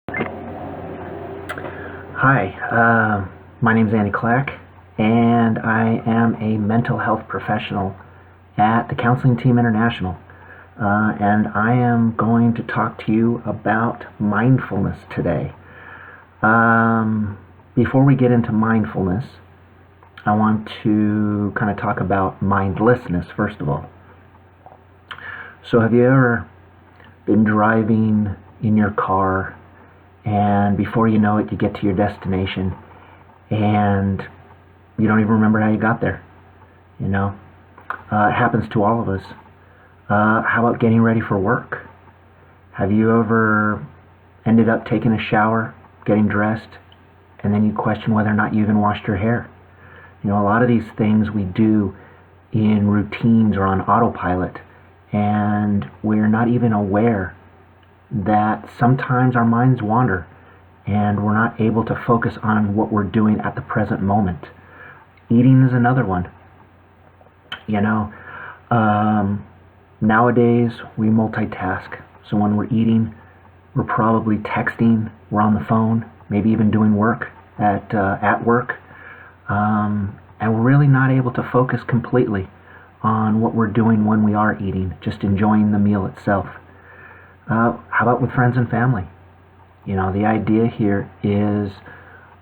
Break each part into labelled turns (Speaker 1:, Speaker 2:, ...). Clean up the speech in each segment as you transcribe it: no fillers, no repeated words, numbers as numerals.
Speaker 1: Hi, my name is Andy Clack, and I am a mental health professional at the Counseling Team International. And I am going to talk to you about mindfulness today. Before we get into mindfulness, I want to kind of talk about mindlessness first of all. So have you ever been driving in your car, and before you know it, you get to your destination and you don't even remember how you got there? It happens to all of us. How about getting ready for work? Have you ever ended up taking a shower, getting dressed, and then you question whether or not you even washed your hair? A lot of these things we do in routines or on autopilot, and we're not even aware that sometimes our minds wander and we're not able to focus on what we're doing at the present moment. Eating is another one. Nowadays we multitask. So when we're eating, we're probably texting, we're on the phone, maybe even doing work at work, and we're really not able to focus completely on what we're doing when we are eating, just enjoying the meal itself. How about with friends and family? The idea here is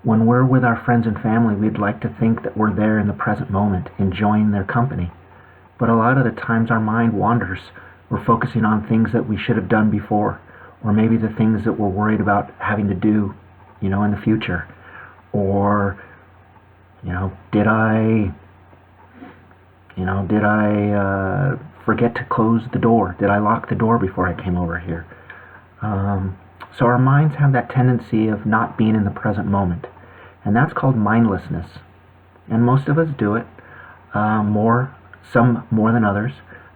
Speaker 1: when we're with our friends and family, we'd like to think that we're there in the present moment, enjoying their company. But a lot of the times our mind wanders. We're focusing on things that we should have done before, or maybe the things that we're worried about having to do, in the future. Or, did I forget to close the door? Did I lock the door before I came over here? So our minds have that tendency of not being in the present moment, and that's called mindlessness. And most of us do it, some more than others.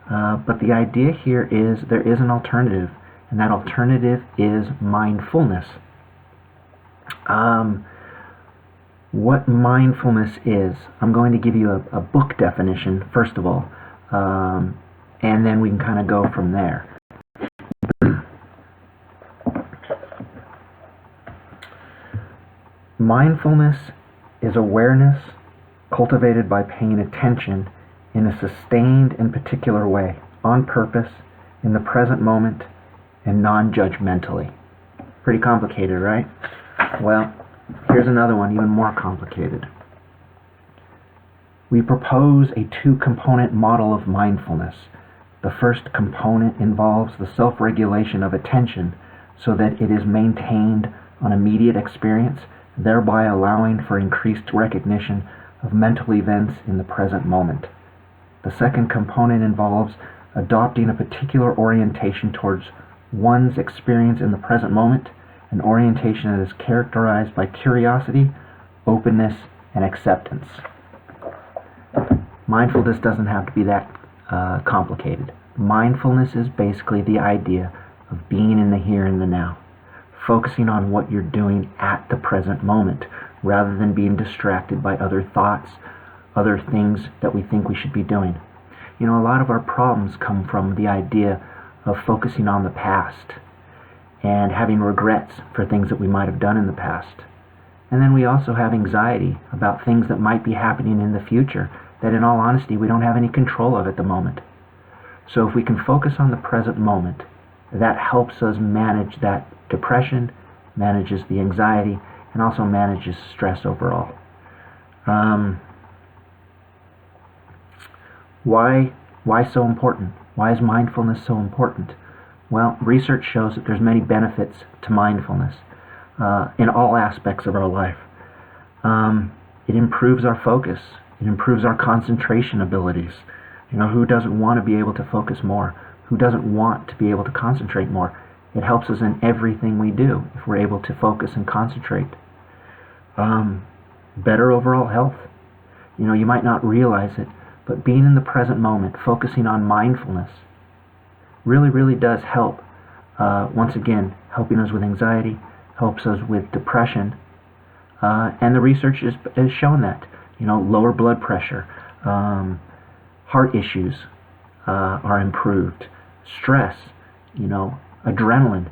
Speaker 1: But the idea here is there is an alternative, and that alternative is mindfulness. What mindfulness is, I'm going to give you a book definition first of all, and then we can kind of go from there. Mindfulness is awareness cultivated by paying attention in a sustained and particular way, on purpose, in the present moment, and non-judgmentally. Pretty complicated, right? Well, here's another one, even more complicated. We propose a two-component model of mindfulness. The first component involves the self-regulation of attention so that it is maintained on immediate experience, thereby allowing for increased recognition of mental events in the present moment. The second component involves adopting a particular orientation towards one's experience in the present moment, an orientation that is characterized by curiosity, openness, and acceptance. Mindfulness doesn't have to be that complicated. Mindfulness is basically the idea of being in the here and the now, focusing on what you're doing at the present moment, rather than being distracted by other thoughts, other things that we think we should be doing. A lot of our problems come from the idea of focusing on the past and having regrets for things that we might have done in the past. And then we also have anxiety about things that might be happening in the future that, in all honesty, we don't have any control of at the moment. So if we can focus on the present moment, that helps us manage that depression, manages the anxiety, and also manages stress overall. Why so important? Why is mindfulness so important? Well, research shows that there's many benefits to mindfulness in all aspects of our life. It improves our focus. It improves our concentration abilities. Who doesn't want to be able to focus more? Who doesn't want to be able to concentrate more? It helps us in everything we do if we're able to focus and concentrate. Better overall health. You might not realize it, but being in the present moment, focusing on mindfulness, really does help. Once again, helping us with anxiety, helps us with depression, and the research has shown that. Lower blood pressure, heart issues are improved, stress, adrenaline.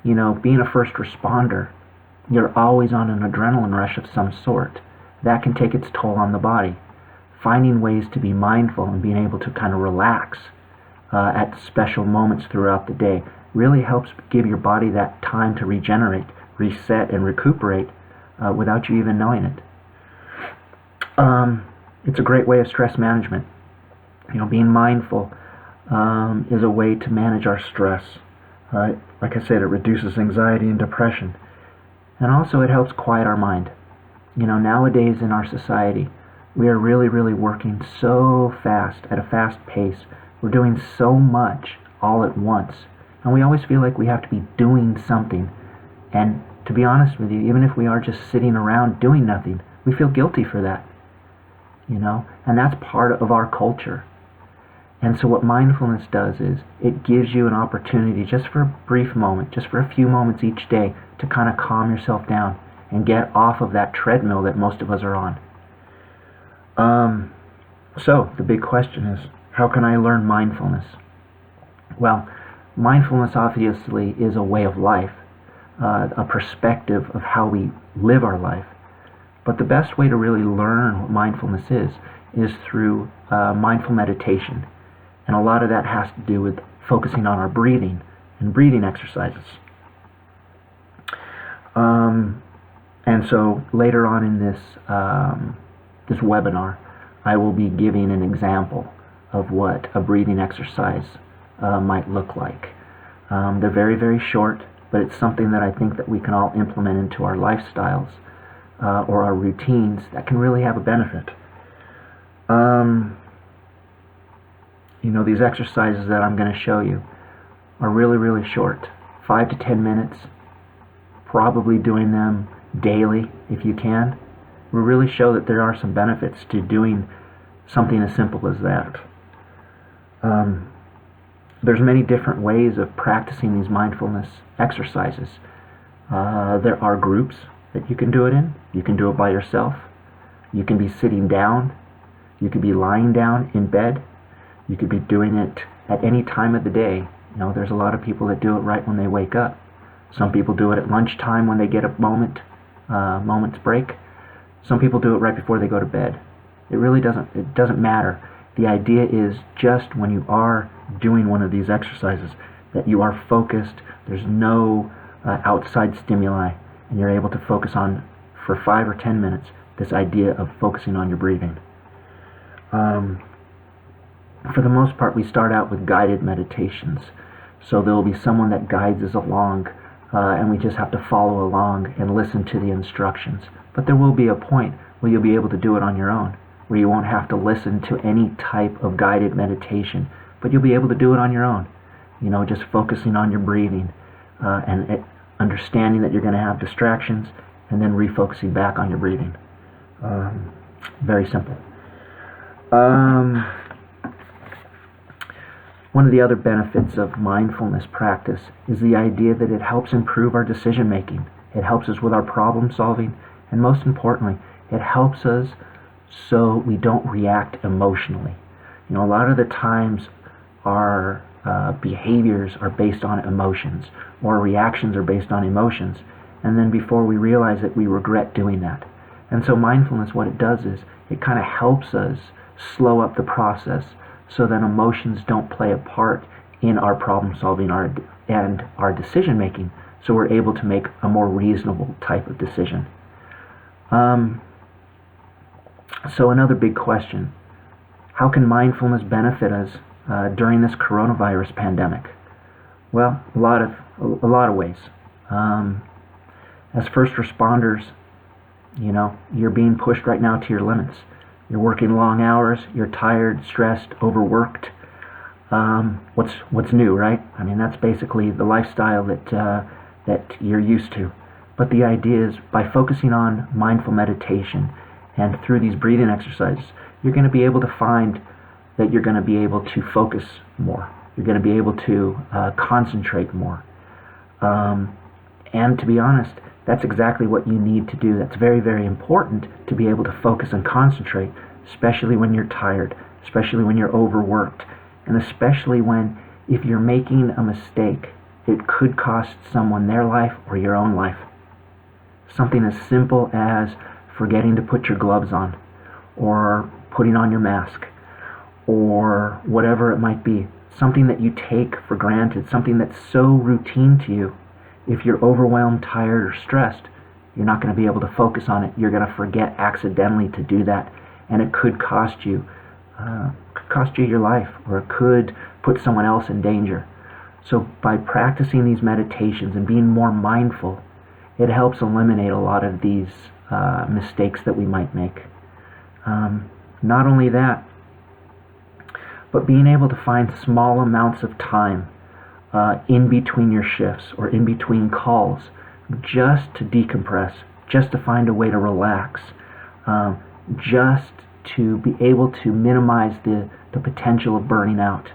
Speaker 1: Being a first responder, you're always on an adrenaline rush of some sort. That can take its toll on the body. Finding ways to be mindful and being able to kind of relax at special moments throughout the day really helps give your body that time to regenerate, reset, and recuperate without you even knowing it. It's a great way of stress management. Being mindful is a way to manage our stress. Like I said, it reduces anxiety and depression. And also it helps quiet our mind. Nowadays in our society, we are really, really working so fast, at a fast pace. We're doing so much all at once. And we always feel like we have to be doing something. And to be honest with you, even if we are just sitting around doing nothing, we feel guilty for that. And that's part of our culture. And so what mindfulness does is it gives you an opportunity just for a brief moment, just for a few moments each day to kind of calm yourself down and get off of that treadmill that most of us are on. So the big question is, how can I learn mindfulness? Well, mindfulness obviously is a way of life, a perspective of how we live our life. But the best way to really learn what mindfulness is through mindful meditation. And a lot of that has to do with focusing on our breathing and breathing exercises. And so later on in this webinar, I will be giving an example of what a breathing exercise might look like. They're very, very short, but it's something that I think that we can all implement into our lifestyles or our routines that can really have a benefit. These exercises that I'm going to show you are really, really short, 5 to 10 minutes, probably doing them daily if you can, will really show that there are some benefits to doing something as simple as that. There's many different ways of practicing these mindfulness exercises. There are groups that you can do it in. You can do it by yourself. You can be sitting down. You could be lying down in bed. You could be doing it at any time of the day. There's a lot of people that do it right when they wake up. Some people do it at lunchtime when they get a moment's break. Some people do it right before they go to bed. It doesn't matter. The idea is just when you are doing one of these exercises that you are focused, there's no outside stimuli, and you're able to focus on, for 5 or 10 minutes, this idea of focusing on your breathing. For the most part, we start out with guided meditations. So there will be someone that guides us along, and we just have to follow along and listen to the instructions. But there will be a point where you'll be able to do it on your own, where you won't have to listen to any type of guided meditation, but you'll be able to do it on your own. Just focusing on your breathing and understanding that you're going to have distractions, and then refocusing back on your breathing. Very simple. One of the other benefits of mindfulness practice is the idea that it helps improve our decision making. It helps us with our problem solving, and most importantly, it helps us so we don't react emotionally. A lot of the times our behaviors are based on emotions, or reactions are based on emotions, and then before we realize it, we regret doing that. And so mindfulness, what it does is it kind of helps us slow up the process so that emotions don't play a part in our problem solving and our decision making, so we're able to make a more reasonable type of decision. So another big question: how can mindfulness benefit us during this coronavirus pandemic? Well, a lot of ways. As first responders, you're being pushed right now to your limits. You're working long hours. You're tired, stressed, overworked. What's new, right? I mean, that's basically the lifestyle that you're used to. But the idea is, by focusing on mindful meditation and through these breathing exercises, you're going to be able to find that you're going to be able to focus more. You're going to be able to concentrate more. And to be honest, that's exactly what you need to do. That's very, very important to be able to focus and concentrate, especially when you're tired, especially when you're overworked, and especially if you're making a mistake, it could cost someone their life or your own life. Something as simple as forgetting to put your gloves on, or putting on your mask, or whatever it might be. Something that you take for granted, something that's so routine to you. If you're overwhelmed, tired, or stressed, you're not going to be able to focus on it. You're going to forget accidentally to do that, and it could cost you your life, or it could put someone else in danger. So by practicing these meditations and being more mindful, it helps eliminate a lot of these mistakes that we might make. Not only that, but being able to find small amounts of time in between your shifts or in between calls, just to decompress, just to find a way to relax, just to be able to minimize the potential of burning out.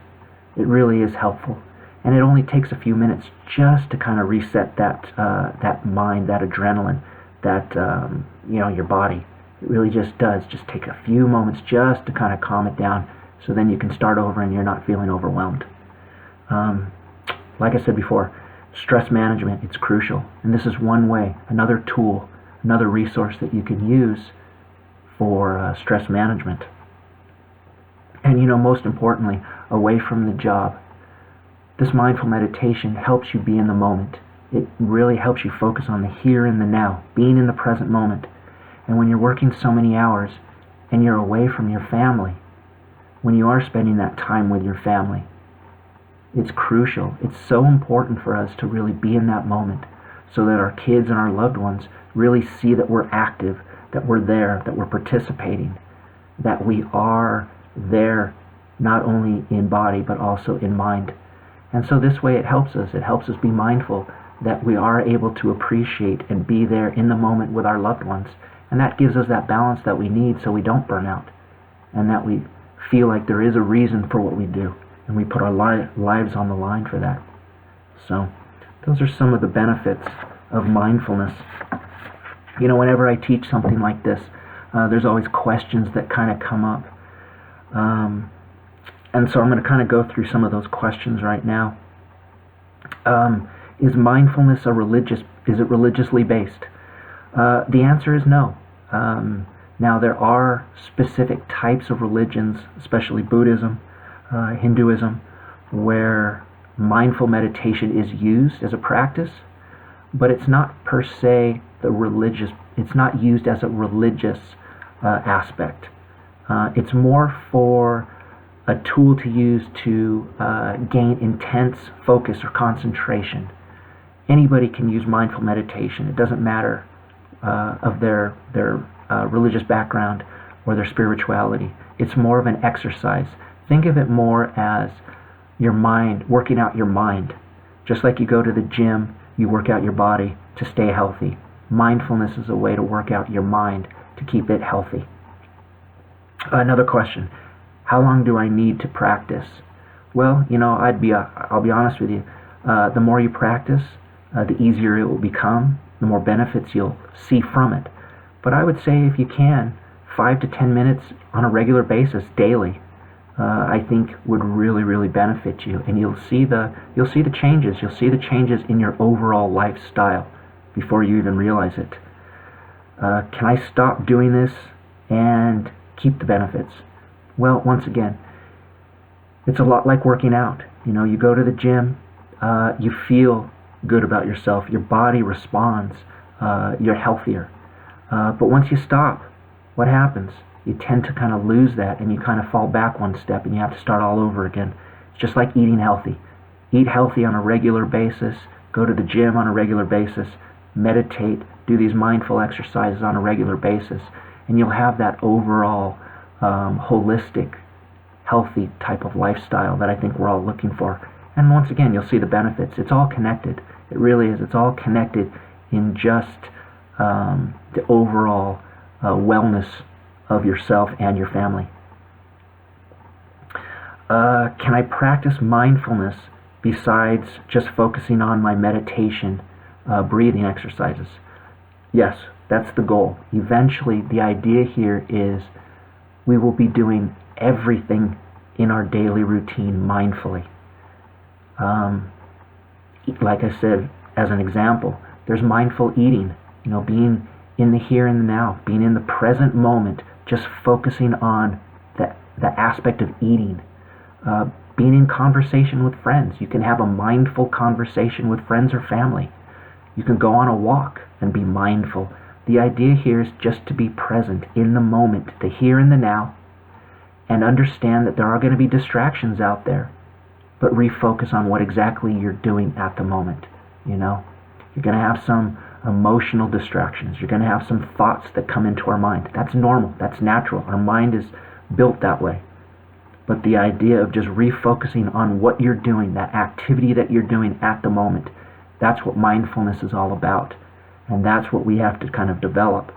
Speaker 1: It really is helpful. And it only takes a few minutes just to kind of reset that mind, that adrenaline, that your body. It really just does. Just take a few moments just to kind of calm it down, so then you can start over and you're not feeling overwhelmed. Like I said before, stress management, it's crucial. And this is one way, another tool, another resource that you can use for stress management. And most importantly, away from the job, this mindful meditation helps you be in the moment. It really helps you focus on the here and the now, being in the present moment. And when you're working so many hours and you're away from your family, when you are spending that time with your family, it's crucial. It's so important for us to really be in that moment, so that our kids and our loved ones really see that we're active, that we're there, that we're participating, that we are there not only in body but also in mind. And so this way it helps us. It helps us be mindful that we are able to appreciate and be there in the moment with our loved ones. And that gives us that balance that we need, so we don't burn out, and that we feel like there is a reason for what we do, and we put our lives on the line for that. So those are some of the benefits of mindfulness. Whenever I teach something like this, there's always questions that kind of come up. And so I'm going to kind of go through some of those questions right now. Is mindfulness is it religiously based? The answer is no. Now there are specific types of religions, especially Buddhism, Hinduism, where mindful meditation is used as a practice, but it's not per se it's not used as a religious aspect. It's more for a tool to use to gain intense focus or concentration. Anybody can use mindful meditation. It doesn't matter of their religious background or their spirituality. It's more of an exercise. Think of it more as your mind, working out your mind. Just like you go to the gym, you work out your body to stay healthy. Mindfulness is a way to work out your mind to keep it healthy. Another question: how long do I need to practice? Well, I'll be honest with you. The more you practice, the easier it will become, the more benefits you'll see from it. But I would say, if you can, 5 to 10 minutes on a regular basis, daily, I think would really, really benefit you. And you'll see the changes. You'll see the changes in your overall lifestyle before you even realize it. Can I stop doing this and keep the benefits? Well, once again, it's a lot like working out. You go to the gym, you feel good about yourself, your body responds, you're healthier. But once you stop, what happens? You tend to kind of lose that, and you kind of fall back one step, and you have to start all over again. It's just like eating healthy. Eat healthy on a regular basis, go to the gym on a regular basis, meditate, do these mindful exercises on a regular basis, and you'll have that overall holistic, healthy type of lifestyle that I think we're all looking for. And once again, you'll see the benefits. It's all connected. It really is. It's all connected in just the overall wellness of yourself and your family. Can I practice mindfulness besides just focusing on my meditation, breathing exercises? Yes, that's the goal. Eventually, the idea here is we will be doing everything in our daily routine mindfully. like I said, as an example, there's mindful eating, being in the here and the now, being in the present moment, just focusing on the aspect of eating. Being in conversation with friends. You can have a mindful conversation with friends or family. You can go on a walk and be mindful. The idea here is just to be present in the moment, the here and the now, and understand that there are going to be distractions out there, but refocus on what exactly you're doing at the moment. You're going to have some emotional distractions. You're going to have some thoughts that come into our mind. That's normal. That's natural. Our mind is built that way. But the idea of just refocusing on what you're doing, that activity that you're doing at the moment, that's what mindfulness is all about. And that's what we have to kind of develop,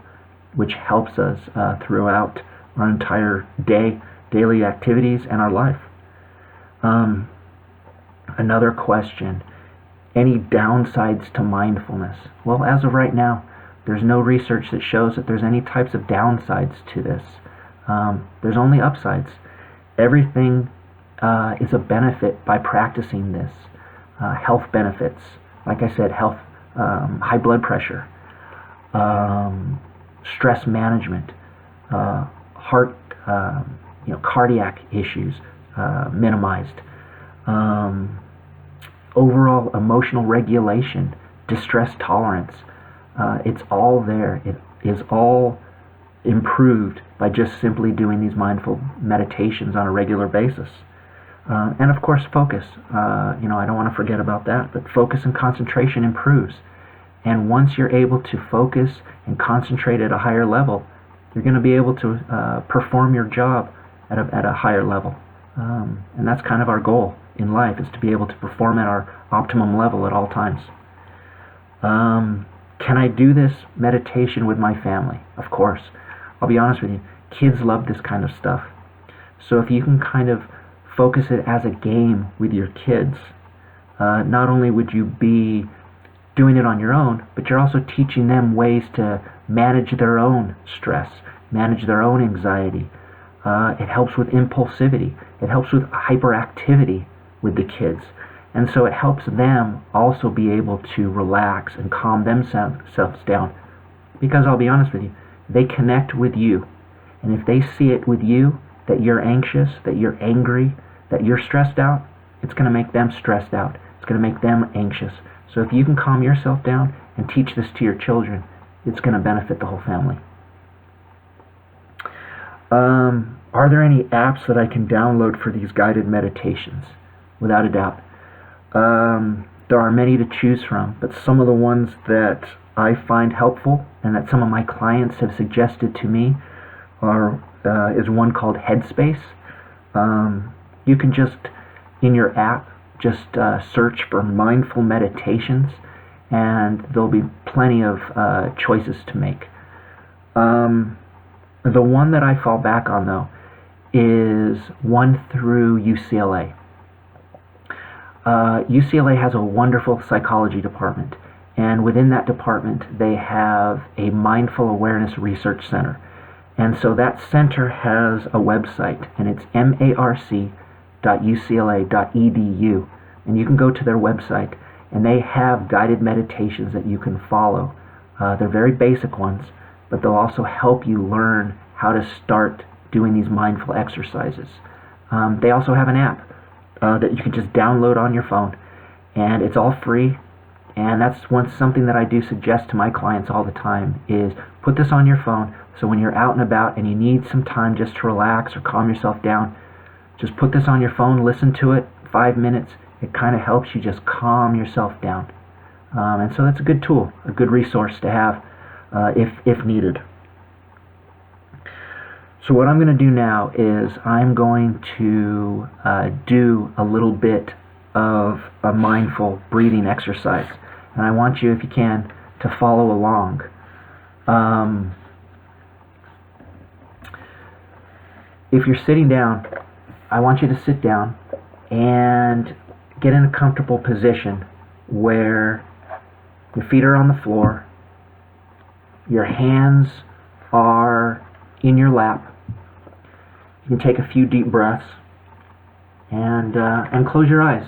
Speaker 1: which helps us throughout our entire daily activities and our life. Another question, any downsides to mindfulness? Well, as of right now, there's no research that shows that there's any types of downsides to this. There's only upsides. Everything is a benefit by practicing this. Health benefits, like I said, health, high blood pressure, stress management, heart, cardiac issues minimized, overall emotional regulation, distress tolerance. It's all there. It is all improved by just simply doing these mindful meditations on a regular basis. And of course, focus. I don't want to forget about that, but focus and concentration improves. And once you're able to focus and concentrate at a higher level, you're going to be able to perform your job at a higher level. And that's kind of our goal in life, is to be able to perform at our optimum level at all times. Can I do this meditation with my family? Of course. I'll be honest with you, kids love this kind of stuff. So if you can kind of focus it as a game with your kids, not only would you be doing it on your own, but you're also teaching them ways to manage their own stress, manage their own anxiety. It helps with impulsivity. It helps with hyperactivity with the kids. And so it helps them also be able to relax and calm themselves down. Because I'll be honest with you, they connect with you. And if they see it with you, that you're anxious, that you're angry, that you're stressed out, it's going to make them stressed out. It's going to make them anxious. So if you can calm yourself down and teach this to your children, it's going to benefit the whole family. Are there any apps that I can download for these guided meditations? Without a doubt. There are many to choose from, but some of the ones that I find helpful and that some of my clients have suggested to me is one called Headspace. You can just, in your app, just search for mindful meditations, and there'll be plenty of choices to make. The one that I fall back on, though, is one through UCLA. UCLA has a wonderful psychology department, and within that department they have a mindful awareness research center. And so that center has a website, and it's marc.ucla.edu, and you can go to their website, and they have guided meditations that you can follow. They're very basic ones, but they'll also help you learn how to start doing these mindful exercises. They also have an app that you can just download on your phone, and it's all free. And that's something that I do suggest to my clients all the time, is put this on your phone, so when you're out and about and you need some time just to relax or calm yourself down, just put this on your phone, listen to it, 5 minutes. It kind of helps you just calm yourself down. And so that's a good tool, a good resource to have if needed. So what I'm going to do now is I'm going to do a little bit of a mindful breathing exercise. And I want you, if you can, to follow along. If you're sitting down, I want you to sit down and get in a comfortable position where your feet are on the floor, your hands are in your lap. You can take a few deep breaths and close your eyes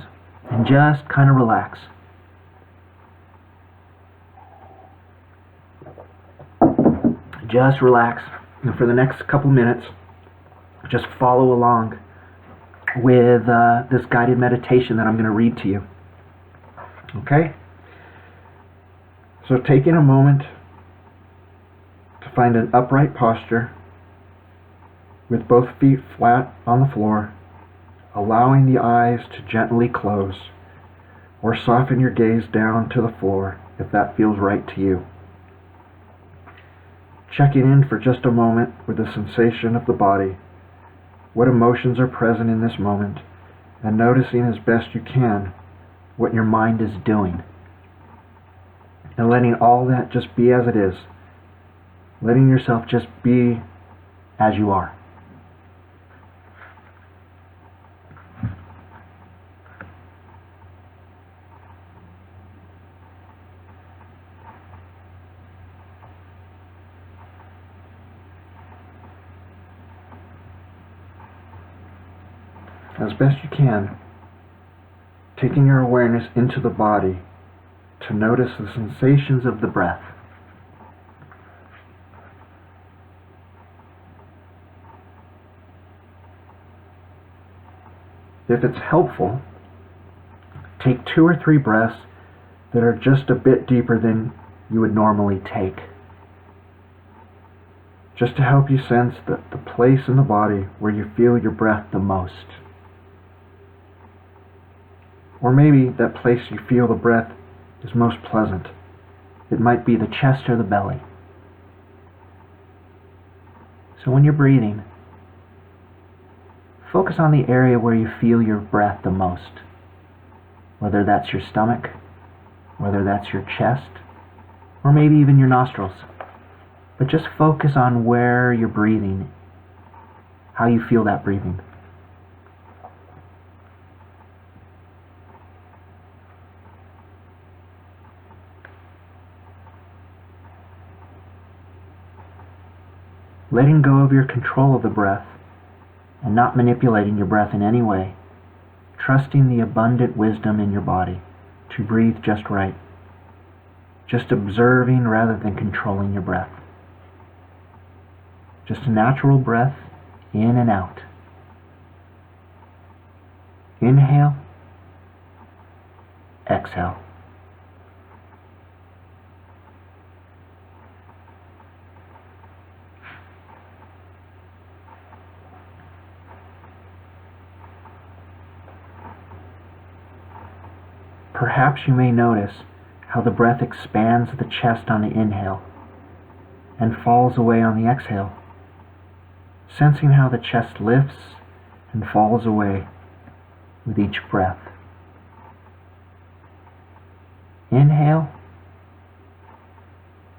Speaker 1: and just kind of relax. Just relax, and for the next couple minutes, just follow along with this guided meditation that I'm going to read to you. Okay? So taking a moment to find an upright posture with both feet flat on the floor, allowing the eyes to gently close, or soften your gaze down to the floor if that feels right to you. Checking in for just a moment with the sensation of the body, what emotions are present in this moment, and noticing as best you can what your mind is doing. And letting all that just be as it is. Letting yourself just be as you are. As best you can, taking your awareness into the body to notice the sensations of the breath. If it's helpful, take 2 or 3 breaths that are just a bit deeper than you would normally take, just to help you sense the place in the body where you feel your breath the most. Or maybe that place you feel the breath is most pleasant. It might be the chest or the belly. So when you're breathing, focus on the area where you feel your breath the most. Whether that's your stomach, whether that's your chest, or maybe even your nostrils. But just focus on where you're breathing, how you feel that breathing. Letting go of your control of the breath and not manipulating your breath in any way, trusting the abundant wisdom in your body to breathe just right, just observing rather than controlling your breath. Just a natural breath in and out. Inhale, exhale. Perhaps you may notice how the breath expands the chest on the inhale and falls away on the exhale, sensing how the chest lifts and falls away with each breath. Inhale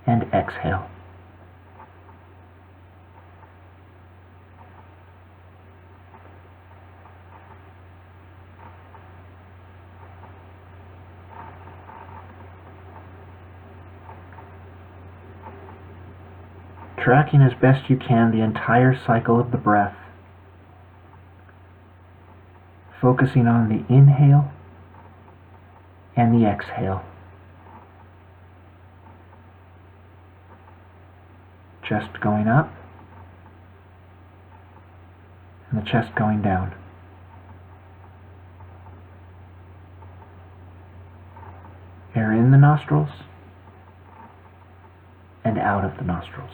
Speaker 1: and exhale. Tracking as best you can the entire cycle of the breath, focusing on the inhale and the exhale. Chest going up and the chest going down. Air in the nostrils and out of the nostrils.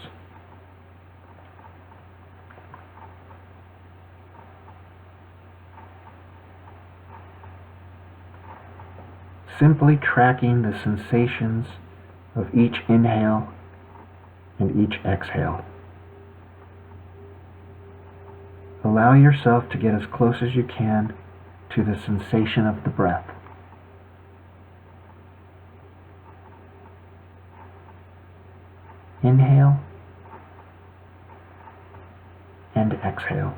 Speaker 1: Simply tracking the sensations of each inhale and each exhale. Allow yourself to get as close as you can to the sensation of the breath. Inhale and exhale.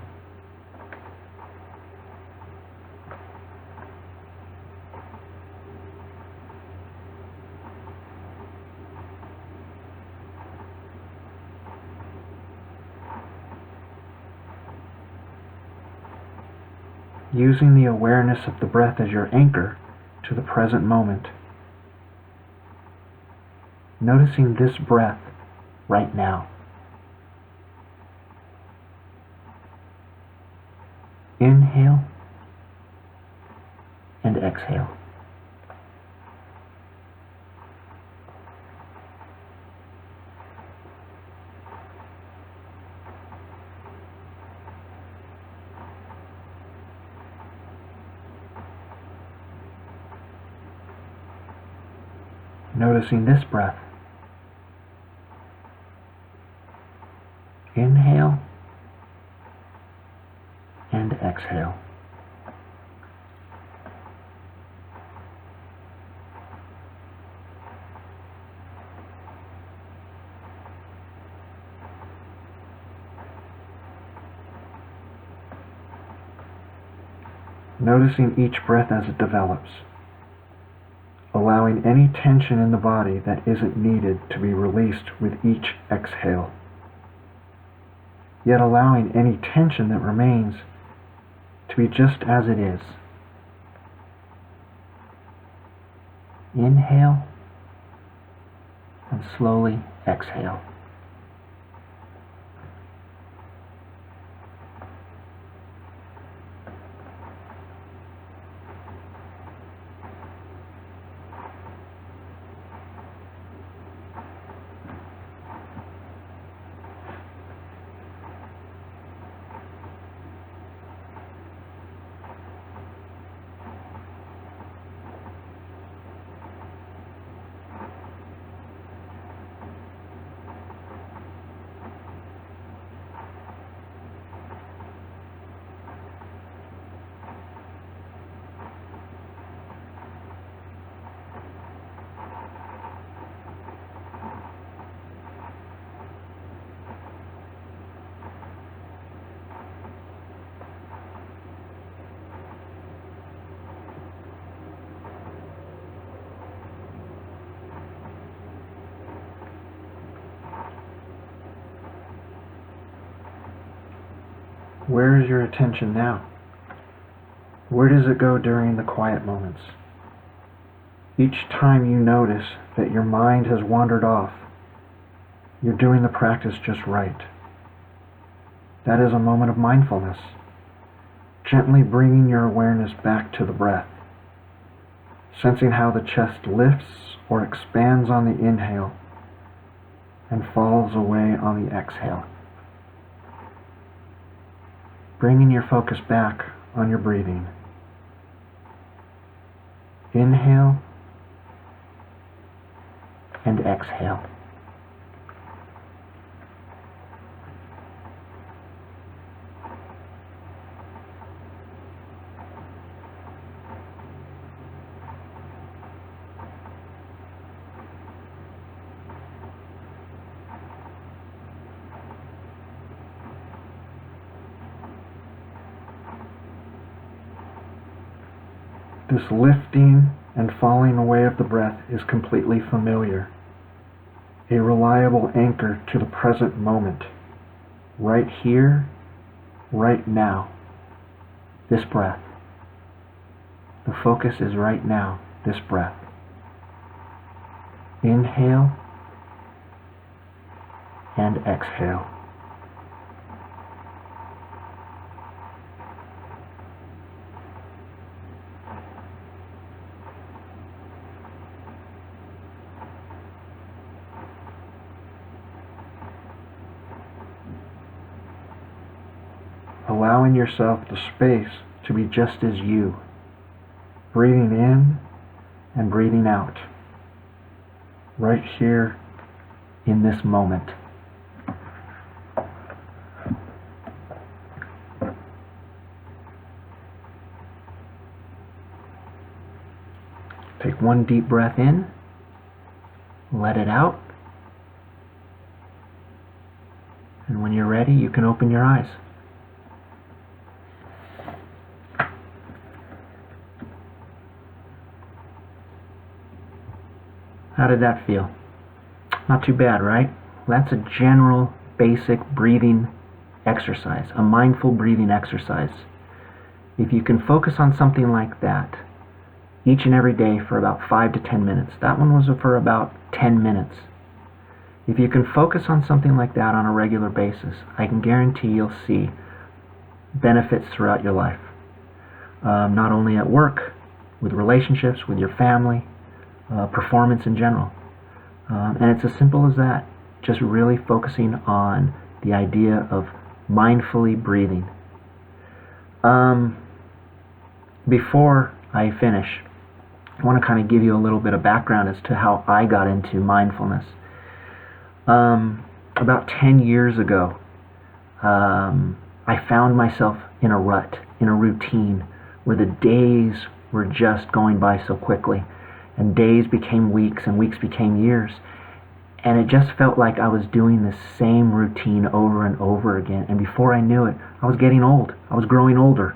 Speaker 1: Using the awareness of the breath as your anchor to the present moment. Noticing this breath right now. Inhale and exhale. Noticing this breath. Inhale and exhale. Noticing each breath as it develops, allowing any tension in the body that isn't needed to be released with each exhale, yet allowing any tension that remains to be just as it is. Inhale and slowly exhale. Where is your attention now? Where does it go during the quiet moments? Each time you notice that your mind has wandered off, you're doing the practice just right. That is a moment of mindfulness, gently bringing your awareness back to the breath, sensing how the chest lifts or expands on the inhale and falls away on the exhale. Bringing your focus back on your breathing. Inhale and exhale. This lifting and falling away of the breath is completely familiar, a reliable anchor to the present moment, right here, right now, this breath. The focus is right now, this breath. Inhale and exhale. Allowing yourself the space to be just as you, breathing in and breathing out, right here in this moment. Take one deep breath in, let it out, and when you're ready, you can open your eyes. How did that feel? Not too bad, right? That's a general, basic breathing exercise, a mindful breathing exercise. If you can focus on something like that each and every day for about 5 to 10 minutes, that one was for about 10 minutes. If you can focus on something like that on a regular basis, I can guarantee you'll see benefits throughout your life, not only at work, with relationships, with your family, performance in general. And it's as simple as that, just really focusing on the idea of mindfully breathing. Before I finish, I want to kind of give you a little bit of background as to how I got into mindfulness. About 10 years ago, I found myself in a rut, in a routine, where the days were just going by so quickly, and days became weeks, and weeks became years, and it just felt like I was doing the same routine over and over again, and before I knew it, I was getting old. I was growing older,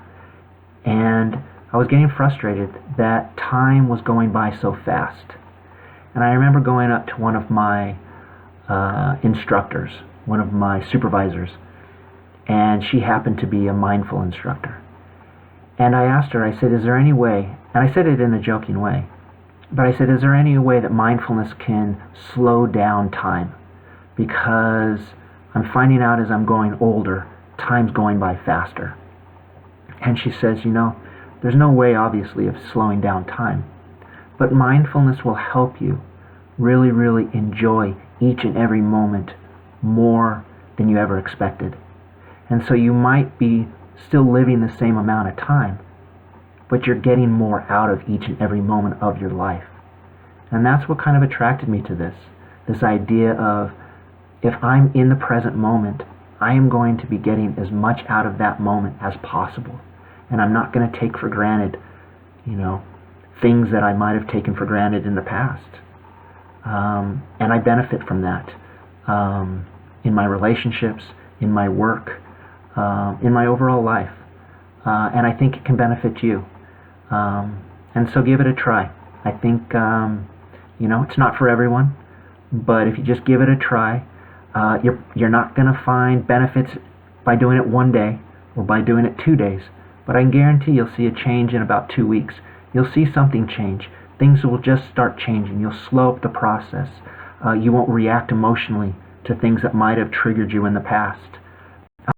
Speaker 1: and I was getting frustrated that time was going by so fast. And I remember going up to one of my instructors, one of my supervisors, and she happened to be a mindful instructor. And I asked her, I said, is there any way, and I said it in a joking way, but I said, is there any way that mindfulness can slow down time? Because I'm finding out as I'm going older, time's going by faster. And she says, there's no way, obviously, of slowing down time. But mindfulness will help you really, really enjoy each and every moment more than you ever expected. And so you might be still living the same amount of time, but you're getting more out of each and every moment of your life. And that's what kind of attracted me to this idea of, if I'm in the present moment, I am going to be getting as much out of that moment as possible. And I'm not going to take for granted, things that I might have taken for granted in the past. And I benefit from that in my relationships, in my work, in my overall life. And I think it can benefit you. And so give it a try. I think, it's not for everyone, but if you just give it a try, you're not going to find benefits by doing it one day or by doing it 2 days. But I can guarantee you'll see a change in about 2 weeks. You'll see something change. Things will just start changing. You'll slow up the process. You won't react emotionally to things that might have triggered you in the past.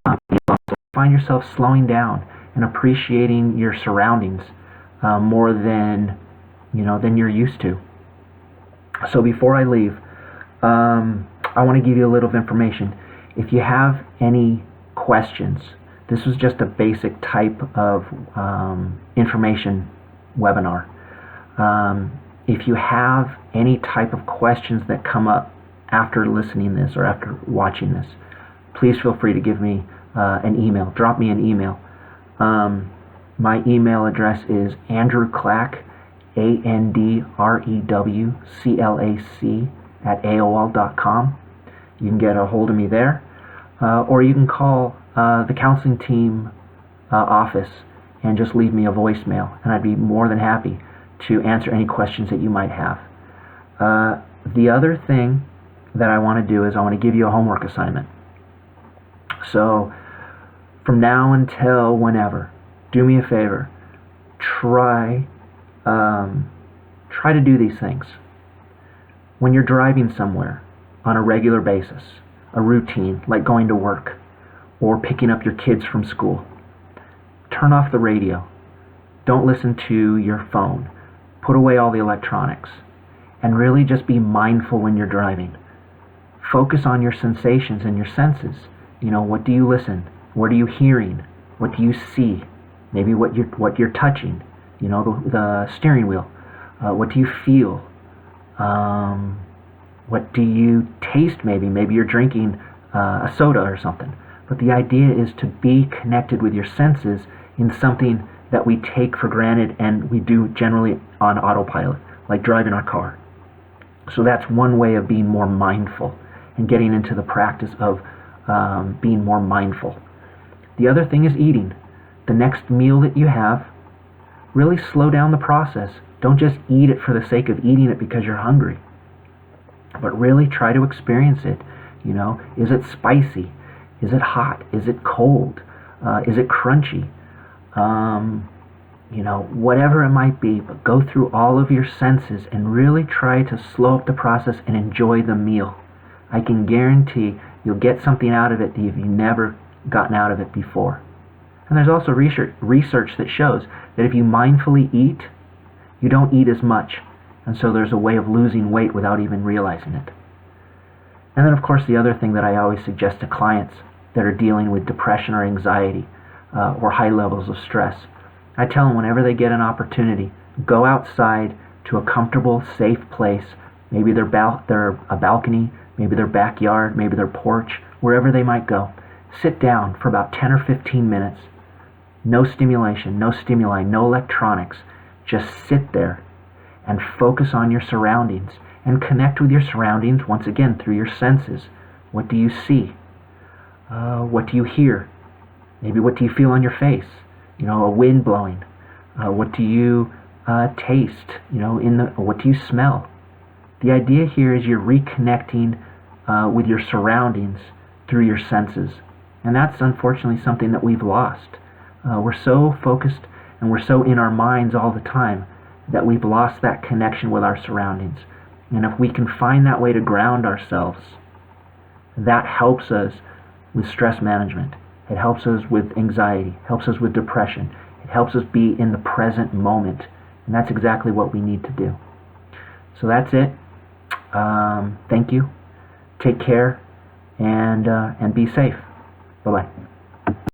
Speaker 1: You'll also find yourself slowing down and appreciating your surroundings more than you're used to. So before I leave, I want to give you a little information. If you have any questions, this was just a basic type of information webinar. If you have any type of questions that come up after listening this or after watching this, please feel free to give me an email. Drop me an email. My email address is Andrew Clack, AndrewClack @AOL.com. You can get a hold of me there, or you can call the counseling team office and just leave me a voicemail, and I'd be more than happy to answer any questions that you might have. The other thing that I want to do is I want to give you a homework assignment. So from now until whenever, do me a favor, try to do these things. When you're driving somewhere on a regular basis, a routine like going to work or picking up your kids from school, turn off the radio. Don't listen to your phone. Put away all the electronics and really just be mindful when you're driving. Focus on your sensations and your senses. What do you listen? What are you hearing? What do you see? Maybe what you're touching. The steering wheel. What do you feel? What do you taste? Maybe you're drinking a soda or something. But the idea is to be connected with your senses in something that we take for granted and we do generally on autopilot, like driving our car. So that's one way of being more mindful and getting into the practice of being more mindful. The other thing is eating. The next meal that you have, really slow down the process. Don't just eat it for the sake of eating it because you're hungry, but really try to experience it. Is it spicy? Is it hot? Is it cold? Is it crunchy? Whatever it might be, but go through all of your senses and really try to slow up the process and enjoy the meal. I can guarantee you'll get something out of it that you've never gotten out of it before. And there's also research that shows that if you mindfully eat, you don't eat as much. And so there's a way of losing weight without even realizing it. And then, of course, the other thing that I always suggest to clients that are dealing with depression or anxiety or high levels of stress, I tell them whenever they get an opportunity, go outside to a comfortable, safe place. Maybe their a balcony, maybe their backyard, maybe their porch, wherever they might go. Sit down for about 10 or 15 minutes. No stimulation, no stimuli, no electronics. Just sit there and focus on your surroundings and connect with your surroundings once again through your senses. What do you see? What do you hear? Maybe what do you feel on your face? A wind blowing. What do you taste? What do you smell? The idea here is you're reconnecting with your surroundings through your senses. And that's unfortunately something that we've lost. We're so focused and we're so in our minds all the time that we've lost that connection with our surroundings. And if we can find that way to ground ourselves, that helps us with stress management. It helps us with anxiety, helps us with depression. It helps us be in the present moment. And that's exactly what we need to do. So that's it. Thank you. Take care and be safe. Bye-bye.